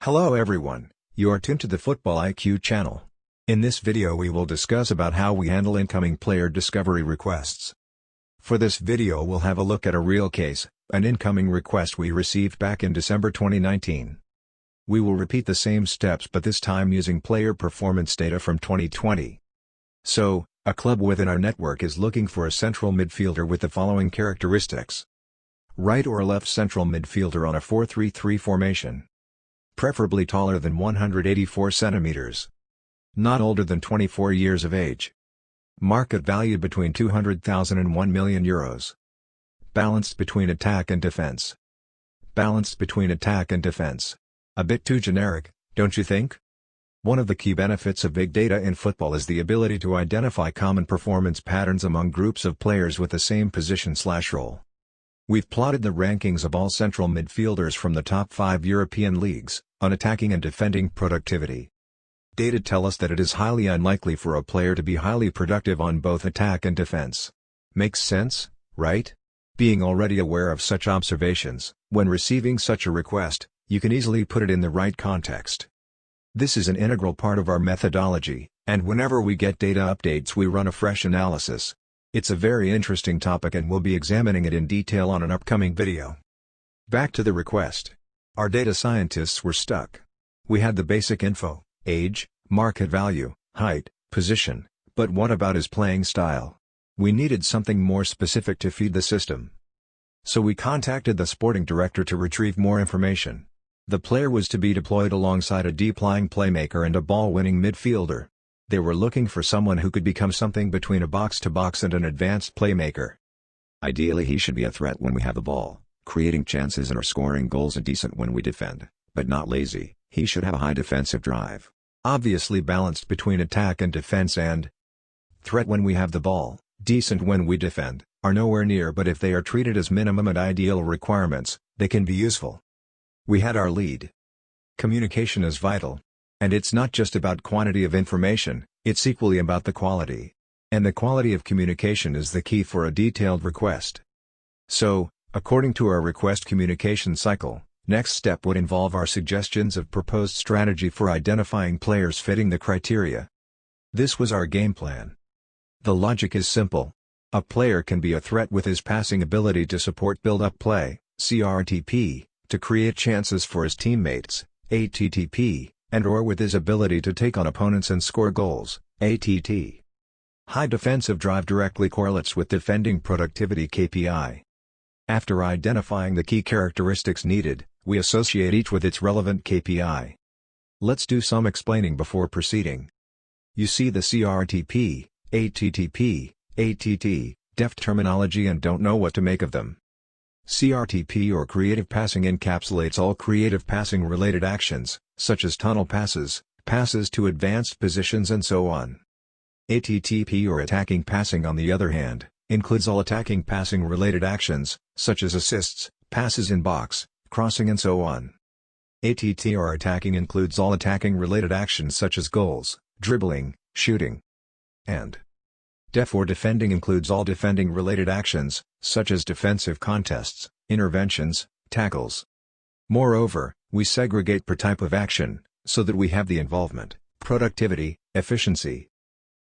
Hello everyone, you are tuned to the Football IQ channel. In this video we will discuss about how we handle incoming player discovery requests. For this video we'll have a look at a real case, an incoming request we received back in December 2019. We will repeat the same steps but this time using player performance data from 2020. So, a club within our network is looking for a central midfielder with the following characteristics. Right or left central midfielder on a 4-3-3 formation. Preferably taller than 184 centimeters. Not older than 24 years of age. Market value between 200,000 and 1 million euros. Balanced between attack and defense. Balanced between attack and defense. A bit too generic, don't you think? One of the key benefits of big data in football is the ability to identify common performance patterns among groups of players with the same position/role. We've plotted the rankings of all central midfielders from the top 5 European leagues, on attacking and defending productivity. Data tell us that it is highly unlikely for a player to be highly productive on both attack and defense. Makes sense, right? Being already aware of such observations, when receiving such a request, you can easily put it in the right context. This is an integral part of our methodology, and whenever we get data updates we run a fresh analysis. It's a very interesting topic and we'll be examining it in detail on an upcoming video. Back to the request. Our data scientists were stuck. We had the basic info, age, market value, height, position, but what about his playing style? We needed something more specific to feed the system. So we contacted the sporting director to retrieve more information. The player was to be deployed alongside a deep-lying playmaker and a ball-winning midfielder. They were looking for someone who could become something between a box-to-box and an advanced playmaker. Ideally he should be a threat when we have the ball, creating chances and or scoring goals, and decent when we defend, but not lazy. He should have a high defensive drive. Obviously balanced between attack and defense, and threat when we have the ball, decent when we defend, are nowhere near, but if they are treated as minimum and ideal requirements, they can be useful. We had our lead. Communication is vital. And it's not just about quantity of information, it's equally about the quality. And the quality of communication is the key for a detailed request. So, according to our request communication cycle, next step would involve our suggestions of proposed strategy for identifying players fitting the criteria. This was our game plan. The logic is simple. A player can be a threat with his passing ability to support build-up play, CRTP, to create chances for his teammates, ATTP, and or with his ability to take on opponents and score goals, ATT. High defensive drive directly correlates with defending productivity KPI. After identifying the key characteristics needed, we associate each with its relevant KPI. Let's do some explaining before proceeding. You see the CRTP, ATTP, ATT, def terminology and don't know what to make of them. CRTP or creative passing encapsulates all creative passing related actions, such as tunnel passes, passes to advanced positions and so on. ATTP or attacking passing on the other hand, includes all attacking passing related actions, such as assists, passes in box, crossing and so on. ATT or attacking includes all attacking related actions such as goals, dribbling, shooting. And def or defending includes all defending related actions, such as defensive contests, interventions, tackles. Moreover, we segregate per type of action, so that we have the involvement, productivity, efficiency.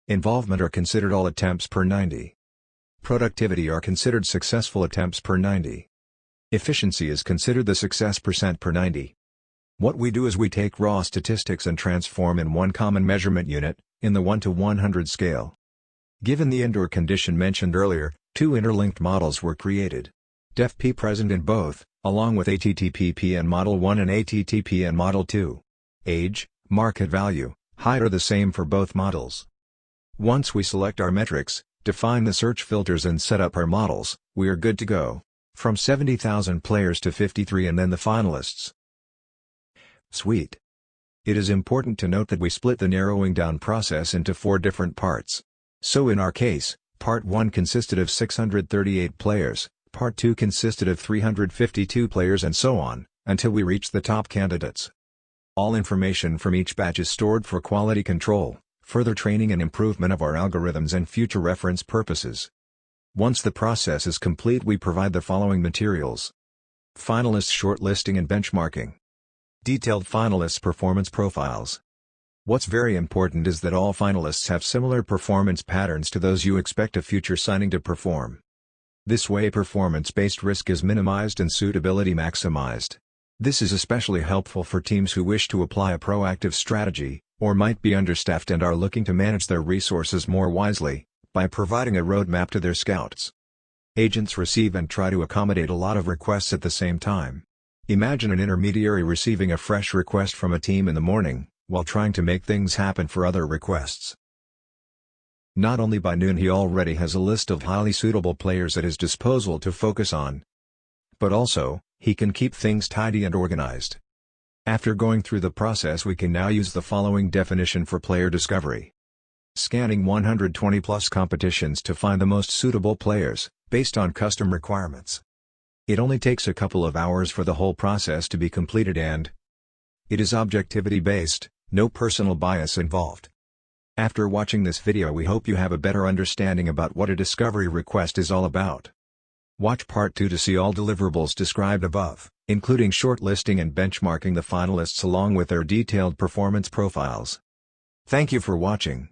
Involvement are considered all attempts per 90. Productivity are considered successful attempts per 90. Efficiency is considered the success percent per 90. What we do is we take raw statistics and transform in one common measurement unit, in the 1 to 100 scale. Given the indoor condition mentioned earlier, two interlinked models were created. DefP present in both, along with ATTPP and Model 1 and ATTP and Model 2. Age, market value, height are the same for both models. Once we select our metrics, define the search filters and set up our models, we are good to go. From 70,000 players to 53 and then the finalists. Sweet. It is important to note that we split the narrowing down process into 4 different parts. So in our case, Part 1 consisted of 638 players, Part 2 consisted of 352 players and so on, until we reached the top candidates. All information from each batch is stored for quality control, further training and improvement of our algorithms and future reference purposes. Once the process is complete we provide the following materials. Finalists shortlisting and benchmarking. Detailed finalists' performance profiles. What's very important is that all finalists have similar performance patterns to those you expect a future signing to perform. This way performance-based risk is minimized and suitability maximized. This is especially helpful for teams who wish to apply a proactive strategy, or might be understaffed and are looking to manage their resources more wisely, by providing a roadmap to their scouts. Agents receive and try to accommodate a lot of requests at the same time. Imagine an intermediary receiving a fresh request from a team in the morning, while trying to make things happen for other requests. Not only by noon he already has a list of highly suitable players at his disposal to focus on, but also, he can keep things tidy and organized. After going through the process, we can now use the following definition for player discovery. Scanning 120+ competitions to find the most suitable players, based on custom requirements. It only takes a couple of hours for the whole process to be completed and it is objectivity-based, no personal bias involved. After watching this video, we hope you have a better understanding about what a discovery request is all about. Watch part 2 to see all deliverables described above, including shortlisting and benchmarking the finalists along with their detailed performance profiles. Thank you for watching.